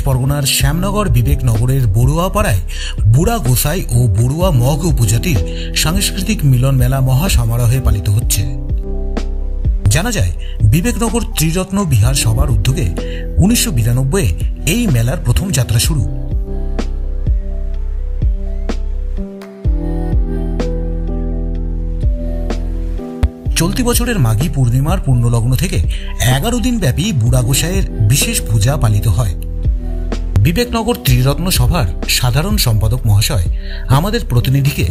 পরগনার শ্যামনগর বিবেকনগরের বড়ুয়াপাড়ায় বুড়া গোসাই ও বড়ুয়া মগ উপজাতির সাংস্কৃতিক মিলন মেলা মহাসমারোহে পালিত হচ্ছে। জানা যায়, বিবেকনগর ত্রিরত্ন বিহার সভার উদ্যোগে 1992 এই মেলার প্রথম যাত্রা শুরু। চলতি বছরের মাঘী পূর্ণিমার পূর্ণলগ্ন থেকে 11 দিন ব্যাপী বুড়া গোসাইয়ের বিশেষ পূজা পালিত হয়। বিবেকনগর ত্রিরত্ন সভার সাধারণ সম্পাদক মহাশয় আমাদের প্রতিনিধিকে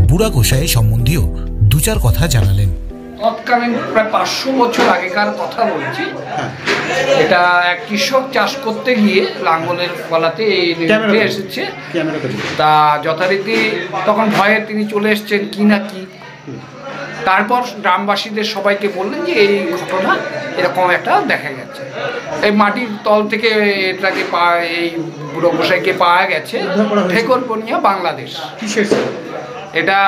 বুড়া গোসাই সম্বন্ধীয় দু চার কথা জানালেন। তৎকালীন প্রায় 500 বছর আগেকার কথা বলছি। এটা এক কৃষক চাষ করতে গিয়ে লাঙ্গলের ফলাতে এসেছে, তা যথারীতি তখন ভয়ে তিনি চলে এসছেন কি না কি। তারপর গ্রামবাসীদের সবাইকে বললেন যে এই ঘটনা এরকম একটা দেখা গেছে, এই মাটির তল থেকে এটাকে এই বুড়ো গোসাইকে পাওয়া গেছে ঠেকরপনিয়া, বাংলাদেশ। এটা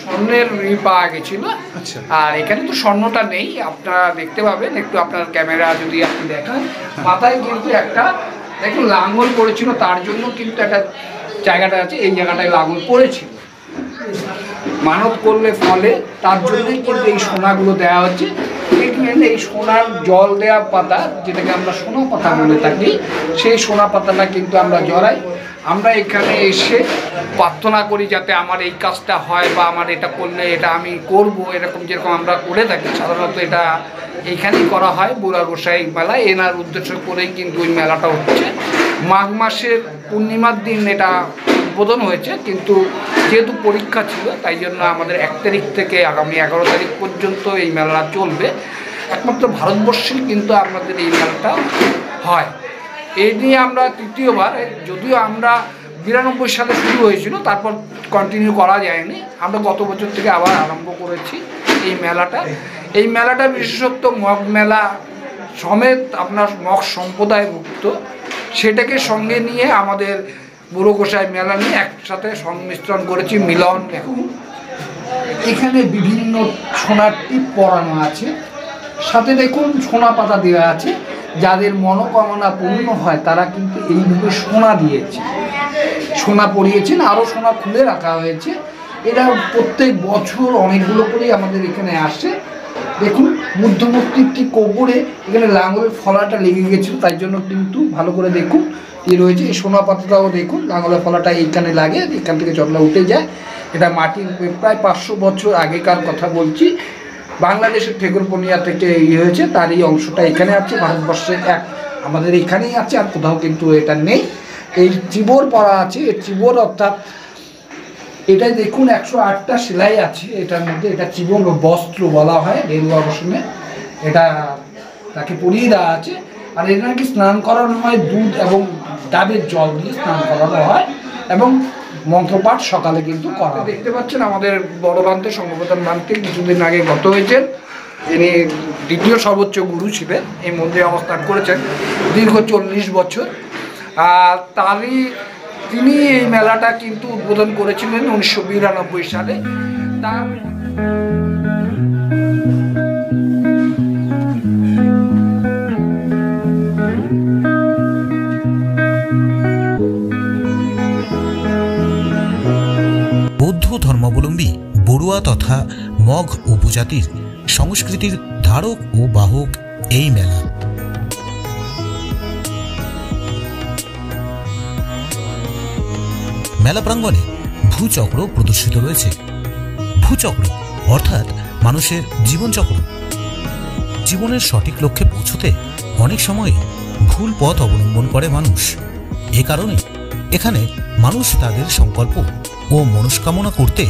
স্বর্ণের পাওয়া গেছিল। আর এখানে তো স্বর্ণটা নেই, আপনারা দেখতে পাবেন, একটু আপনার ক্যামেরা যদি আপনি দেখান, মাথায় কিন্তু একটা দেখুন লাঙ্গল পড়েছিল, তার জন্য কিন্তু একটা জায়গাটা আছে, এই জায়গাটায় লাঙ্গল পড়েছিল, মানত করলে ফলে, তার জন্যই কিন্তু এই সোনাগুলো দেওয়া হচ্ছে। এই সোনার জল দেওয়া পাতা, যেটাকে আমরা সোনা পাতা বলে থাকি, সেই সোনা পাতাটা কিন্তু আমরা জড়াই। আমরা এখানে এসে প্রার্থনা করি যাতে আমার এই কাজটা হয়, বা আমার এটা করলে এটা আমি করব, এরকম যেরকম আমরা করে থাকি। সাধারণত এটা এইখানেই করা হয়, বুড়া গোসাই মেলা। এনার উদ্দেশ্য করেই কিন্তু ওই মেলাটা হচ্ছে। মাঘ মাসের পূর্ণিমার দিন এটা উদ্বোধন হয়েছে, কিন্তু যেহেতু পরীক্ষা ছিল তাই জন্য আমাদের 1 তারিখ থেকে আগামী 11 তারিখ পর্যন্ত এই মেলা চলবে। একমাত্র ভারতবর্ষেই কিন্তু আমাদের এই মেলাটা হয়। এই নিয়ে আমরা তৃতীয়বার, যদিও আমরা 92 সালে শুরু হয়েছিল, তারপর কন্টিনিউ করা যায়নি, আমরা গত বছর থেকে আবার আরম্ভ করেছি এই মেলাটা। এই মেলাটা বিশেষত্ব মগ মেলা সমেত আপনার মগ সম্প্রদায়ভুক্ত, সেটাকে সঙ্গে নিয়ে আমাদের বুড়ো গোসাই মেলা নিয়ে একসাথে সংমিশ্রণ করেছি, মিলন। এখন এখানে বিভিন্ন সোনার টিপ পরানো আছে, সাথে দেখুন সোনা পাতা দেওয়া আছে। যাদের মনোকামনা পূর্ণ হয় তারা কিন্তু এইভাবে সোনা দিয়েছে, সোনা পরিয়েছেন, আরও সোনা খুলে রাখা হয়েছে। এরা প্রত্যেক বছর অনেকগুলো করেই আমাদের এখানে আসে। দেখুন মধ্যবর্তী একটি কোবরে এখানে লাঙ্গলের ফলাটা লেগে গেছিল, তাই জন্য কিন্তু ভালো করে দেখুন কি রয়েছে। এই সোনা পাতাটাও দেখুন, লাঙ্গলের ফলাটা এইখানে লাগে, এখান থেকে জটলা উঠে যায়। এটা মাটির প্রায় 500 বছর আগেকার কথা বলছি। বাংলাদেশের ঠেকরপনিয়া থেকে হয়েছে, তার এই অংশটা এখানে আছে। ভারতবর্ষে আমাদের এখানেই আছে, আর কোথাও কিন্তু এটা নেই। এই চিবর পরা আছে, এই চিবর অর্থাৎ এটাই দেখুন 108টা সেলাই আছে এটার মধ্যে। এটা চিবর বস্ত্র বলা হয়, গেরুয়া বসনে এটা তাকে পরিয়ে দেওয়া আছে। আর এনাকে স্নান করানো হয় দুধ এবং ডাবের জল দিয়ে স্নান করানো হয়, এবং মন্ত্রপাঠ সকালে কিন্তু করা। দেখতে পাচ্ছেন আমাদের বড় বান্তে, সংঘপ্রধান বান্তে কিছুদিন আগে গত হয়েছেন। ইনি দ্বিতীয় সর্বোচ্চ গুরু ছিলেন, এই মন্দিরে অবস্থান করেছেন দীর্ঘ 40 বছর। আর তিনি এই মেলাটা কিন্তু উদ্বোধন করেছিলেন 1992 সালে। তার বৌদ্ধ ধর্মাবলম্বী বড়ুয়া তথা মগ উপজাতির সংস্কৃতির ধারক ও বাহক এই মেলা। মেলা প্রাঙ্গণে ভূচক্র প্রদর্শিত রয়েছে। ভূচক্র অর্থাৎ মানুষের জীবনচক্র। জীবনের সঠিক লক্ষ্যে পৌঁছতে অনেক সময় ভুল পথ অবলম্বন করে মানুষ। এ কারণে এখানে মানুষ তাদের সংকল্প ও মনস্কামনা করতে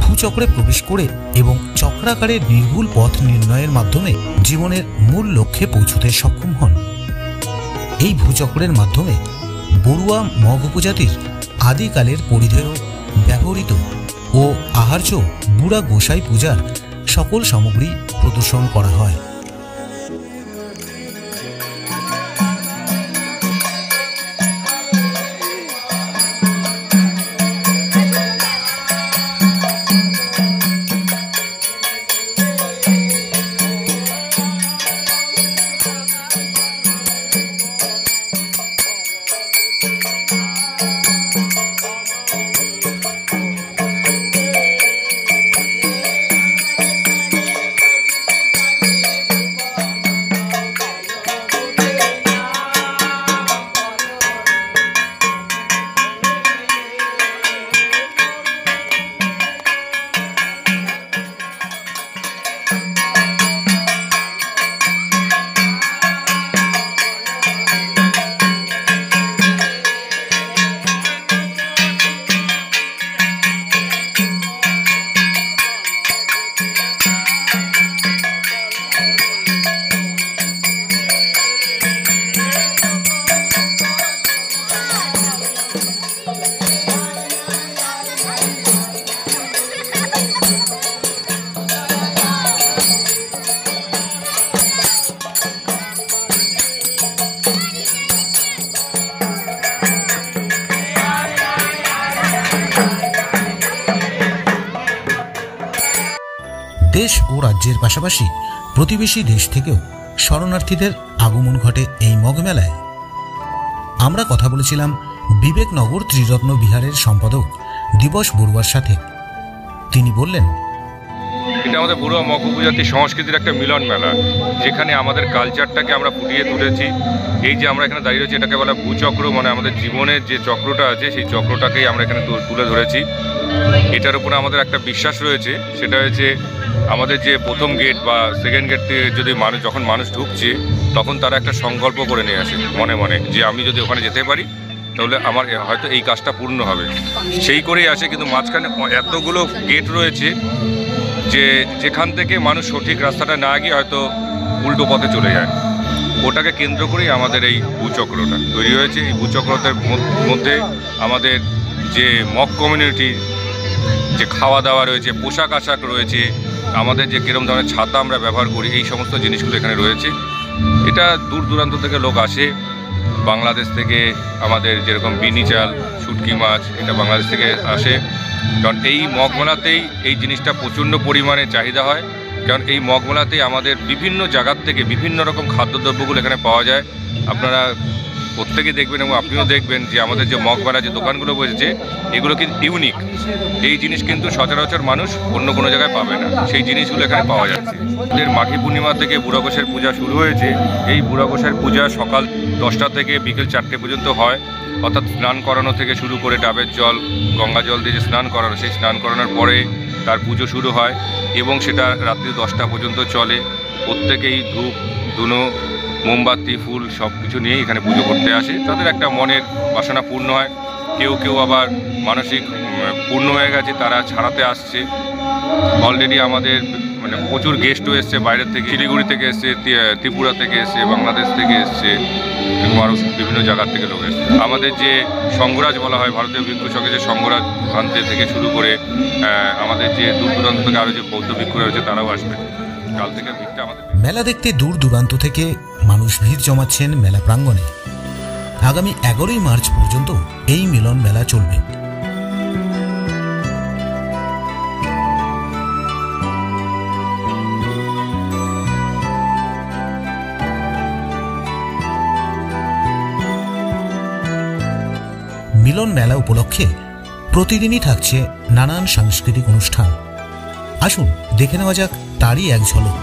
ভূচক্রে প্রবেশ করে এবং চক্রাকারে নির্ভুল পথ নির্ণয়ের মাধ্যমে জীবনের মূল লক্ষ্যে পৌঁছতে সক্ষম হন। এই ভূচক্রের মাধ্যমে বড়ুয়া মগ উপজাতির আদিকালের পরিধেয় ব্যবহৃত ও আহার্য বুড়া গোসাই পূজার সকল সামগ্রী প্রদর্শন করা হয়। দেশ ও রাজ্যের পাশাপাশি প্রতিবেশী দেশ থেকেও শরণার্থীদের আগমন ঘটে এই মগ মেলায়। আমরা কথা বলেছিলাম বিবেকনগর ত্রিরত্ন বিহারের সম্পাদক দিবস বড়ুয়ার সাথে। তিনি বললেন, এটা আমাদের বড়ুয়া মগ উপজাতি সংস্কৃতির একটা মিলন মেলা, যেখানে আমাদের কালচারটাকে আমরা ফুটিয়ে তুলেছি। এই যে আমরা এখানে দাঁড়িয়ে রয়েছি, এটাকে বলা ভূচক্র, মানে আমাদের জীবনের যে চক্রটা আছে সেই চক্রটাকেই আমরা এখানে তুলে ধরেছি। এটার উপরে আমাদের একটা বিশ্বাস রয়েছে, সেটা হচ্ছে আমাদের যে প্রথম গেট বা সেকেন্ড গেট থেকে যদি যখন মানুষ ঢুকছে, তখন তারা একটা সংকল্প করে নিয়ে আসে মনে মনে, যে আমি যদি ওখানে যেতে পারি তাহলে আমার হয়তো এই কাজটা পূর্ণ হবে, সেই করেই আসে। কিন্তু মাঝখানে এতগুলো গেট রয়েছে যে যেখান থেকে মানুষ সঠিক রাস্তাটা না গিয়ে হয়তো উল্টো পথে চলে যায়। ওটাকে কেন্দ্র করেই আমাদের এই ভূচক্রটা তৈরি হয়েছে। এই ভূচক্রতার মধ্যে আমাদের যে মগ কমিউনিটি যে খাওয়া দাওয়া রয়েছে, পোশাক আশাক রয়েছে, আমাদের যে কিরম ধরনের ছাতা আমরা ব্যবহার করি, এই সমস্ত জিনিসগুলো এখানে রয়েছে। এটা দূর দূরান্ত থেকে লোক আসে, বাংলাদেশ থেকে আমাদের যেরকম বিনি চাল, শুটকি মাছ, এটা বাংলাদেশ থেকে আসে। কারণ এই মগমেলাতেই এই জিনিসটা প্রচণ্ড পরিমাণে চাহিদা হয়, কারণ এই মগমেলাতেই আমাদের বিভিন্ন জায়গার থেকে বিভিন্ন রকম খাদ্যদ্রব্যগুলো এখানে পাওয়া যায়। আপনারা প্রত্যেকে দেখবেন এবং আপনিও দেখবেন যে আমাদের যে মগমেলা যে দোকানগুলো বসেছে, এগুলো কিন্তু ইউনিক। এই জিনিস কিন্তু সচরাচর মানুষ অন্য কোনো জায়গায় পাবে না, সেই জিনিসগুলো এখানে পাওয়া যাচ্ছে। আমাদের মাঘী পূর্ণিমা থেকে বুড়া গোঁসাইয়ের পূজা শুরু হয়েছে। এই বুড়া গোঁসাইয়ের পূজা সকাল 10টা থেকে বিকেল 4টে পর্যন্ত হয়। অর্থাৎ স্নান করানো থেকে শুরু করে ডাবের জল, গঙ্গা জল দিয়ে যে স্নান করানো, সেই স্নান করানোর পরে তার পুজো শুরু হয় এবং সেটা রাত্রি 10টা পর্যন্ত চলে। প্রত্যেকেই ধূপ, ধুনো, মোমবাতি, ফুল সব কিছু নিয়েই এখানে পুজো করতে আসে। তাদের একটা মনের বাসনা পূর্ণ হয়। কেউ কেউ আবার মানসিক পূর্ণ হয়ে গেছে, তারা ছাড়াতে আসছে। অলরেডি আমাদের মানে প্রচুর গেস্টও এসছে বাইরের থেকে, শিলিগুড়ি থেকে এসছে, ত্রিপুরা থেকে এসছে, বাংলাদেশ থেকে এসছে এবং আরও বিভিন্ন জায়গার থেকে লোক এসছে। আমাদের যে সংঘরাজ বলা হয়, ভারতীয় ভিক্ষু সংঘের যে সংঘরাজ প্রান্তে থেকে শুরু করে আমাদের যে দূর দূরান্ত থেকে আরও যে বৌদ্ধ ভিক্ষুরা রয়েছে, তারাও আসবে। কাল থেকে ভিড়টা আমাদের মেলা দেখতে দূর দূরান্ত থেকে মানুষ ভিড় জমাচ্ছেন মেলা প্রাঙ্গণে। আগামী 11ই মার্চ পর্যন্ত এই মিলন মেলা চলবে। মিলন মেলা উপলক্ষে প্রতিদিনই থাকছে নানান সাংস্কৃতিক অনুষ্ঠান। আসুন দেখে নেওয়া যাক তারই এক ঝলক।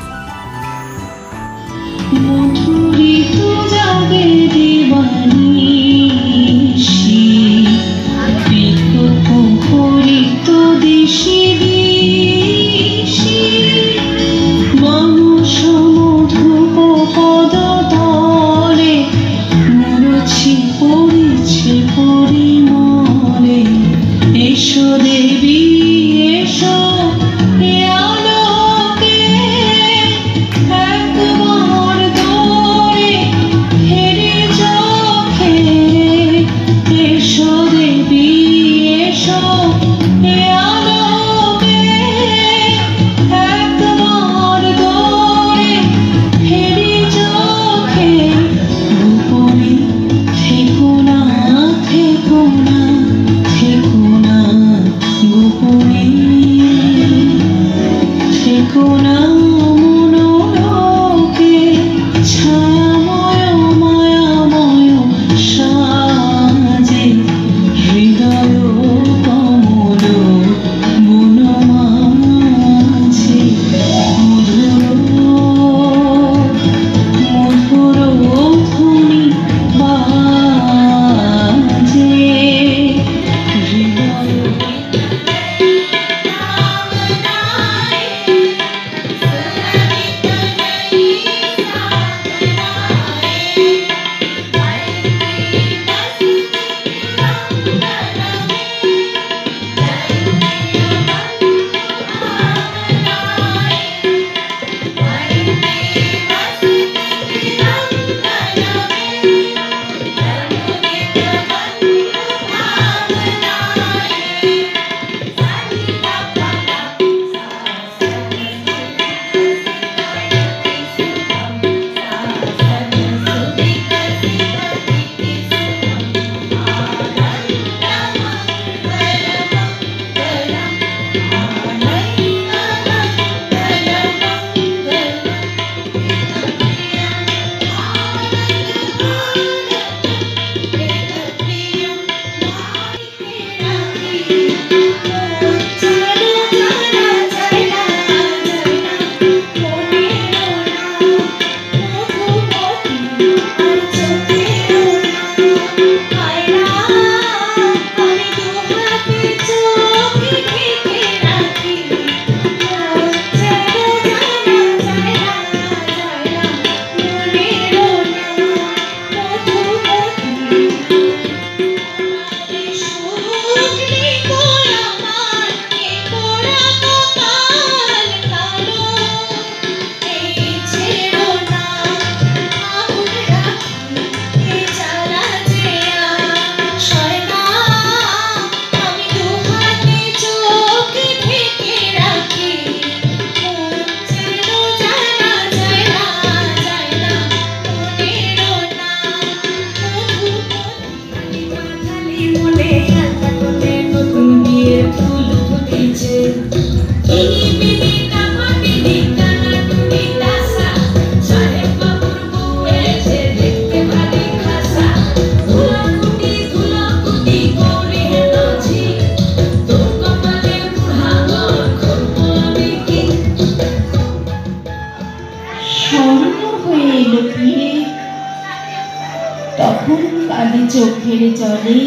কাঁদে চোখের জলে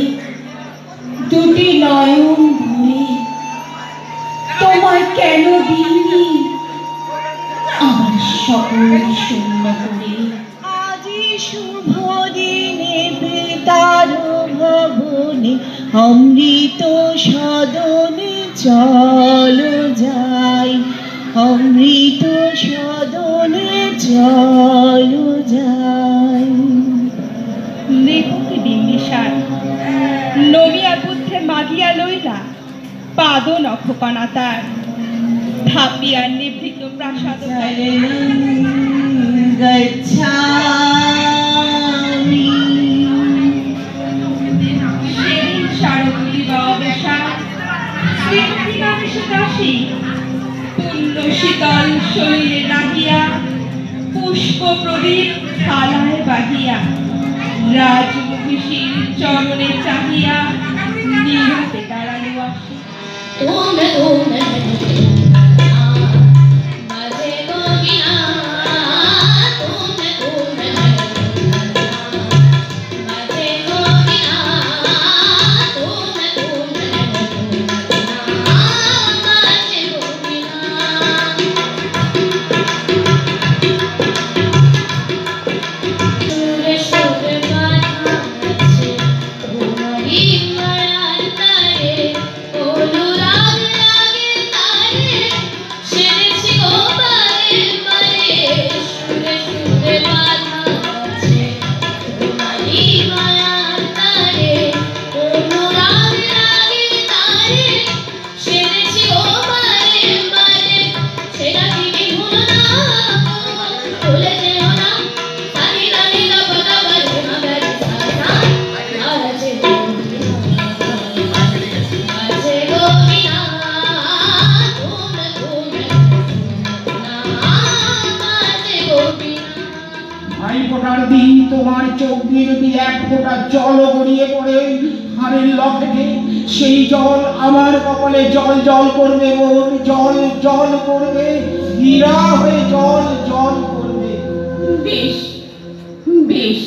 দুটি নয়ন ভরে, তোমায় কেন দিইনি আমার সকল শূন্য করে। আজি শুভ দিনে বেতার ভবনে অমৃত সদনে চল যাই, অমৃত সদনে চল যাই। লেখক বিম্বিসার নমিয়ার বুদ্ধে মাগিয়া লইলা পাদ নখকণা তার, ধাপিয়া নিভৃত প্রাসাদ গচ্ছামি। সেদিন শারদী বা অবসাদ স্মৃতিকাবেশে দাসী পুণ্য শীতল শরীরে লাগিয়া পুষ্প প্রদীপ থালায় বাহিয়া রাজমহিষীর চরণে চাহিয়া নীরবে দাঁড়ালো আসে। তোমার চোখ দিয়ে যদি এক ফোঁটা জল গড়িয়ে পড়ে হাড়ের লকেটে, সেই জল আমার কপালে জল জল করবে, মন জল জল করবে, হীরা হয়ে জল জল করবে। বেশ বেশ,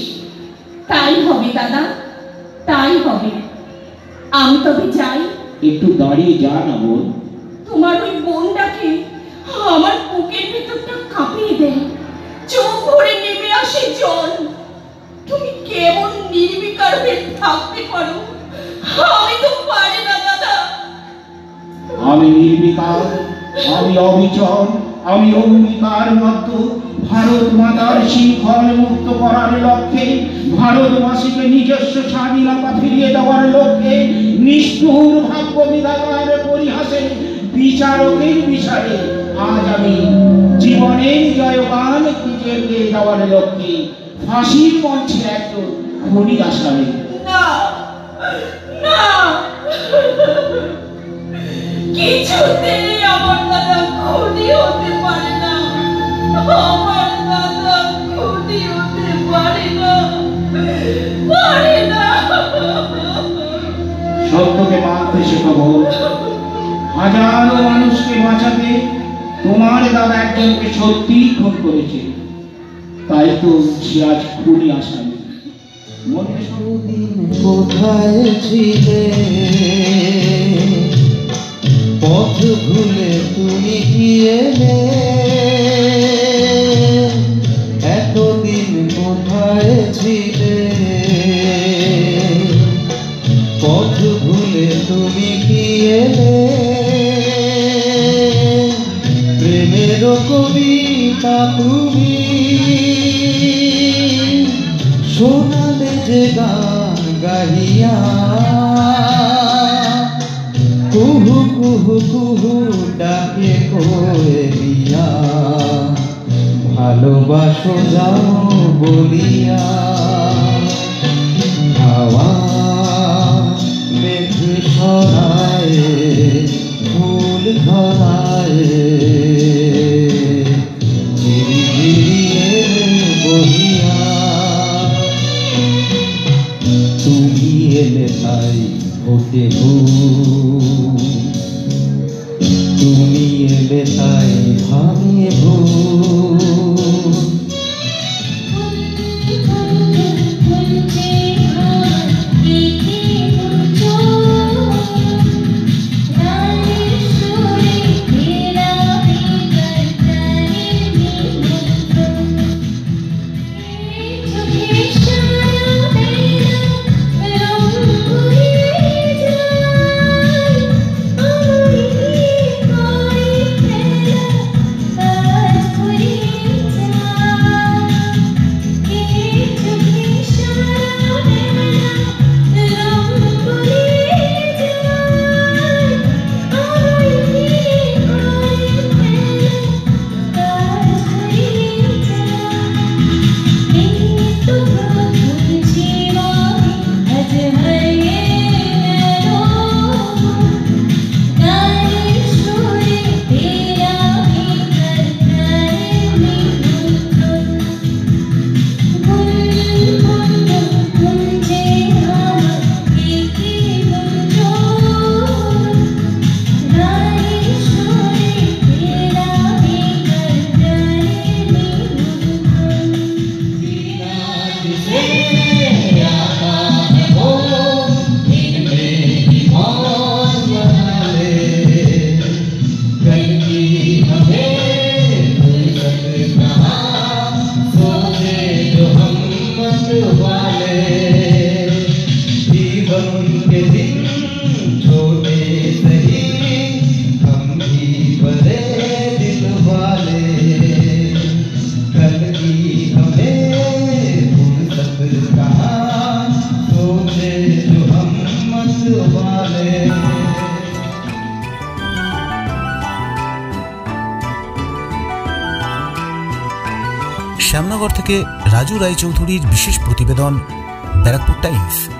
তাই হবে দাদা, তাই হবে। আমি তবে যাই। একটু দাঁড়িয়ে যা না বোন। তোমার ওই বোনটাকে আমার বুকের ভিতরটা কাঁপিয়ে দেয়, চোখ ভরে নেমে আসে জল। তুমি কেমন নির্বিকার হয়ে থাকতে পারো, আমি তো পারি না দাদা। আমি নির্বিকার, আমি অবিচল, আমি অঙ্গীকার মত ভারত মাতার শৃঙ্খল মুক্ত করার লক্ষ্যে, ভারতবাসীকে নিজস্ব স্বাধীনতা ফিরিয়ে দেওয়ার লক্ষ্যে, নিষ্ঠুর ভাগ্য বিধাতার পরিহাসে বিচারকের বিষয়ে আজ আমি জীবনের জয়গান খুঁজে যাওয়ার লক্ষ্যে ফাঁসির মঞ্চে একজন খনি আসামে। না না, কিছুতেই আমার দাদা খুনি হতে পারে না, আমার দাদা খুনি হতে পারে না, পারে না। সত্যকে মানতে শেখাবো, হাজারো মানুষকে বাঁচাতে তোমার দাদা একজনকে সত্যি খুন করেছে, তাই তো সে আজ খুনি আসামি। কোথায় ছিলে পথ ভুলে তুমি কি এলে, এতদিন কোথায় ছিলে পথ ভুলে তুমি কি এলে, প্রেমের কবিতা তুমি শোনালে যে গান গাহিয়া, কুহু কুহু কুহু ডাকে কোয়েলিয়া, ভালোবাসো যাও বলিয়া। হাওয়া মেঘ সরায় ফুল ধরায়, ঝিরিঝিরিয়ে বহিয়া, তুমি এলে তাই হতে ভুল, তুমি এলে তাই ভাঙে ভুল। শ্যামনগর থেকে রাজু রায়চৌধুরীর বিশেষ প্রতিবেদন, ব্যারাকপুর টাইমস।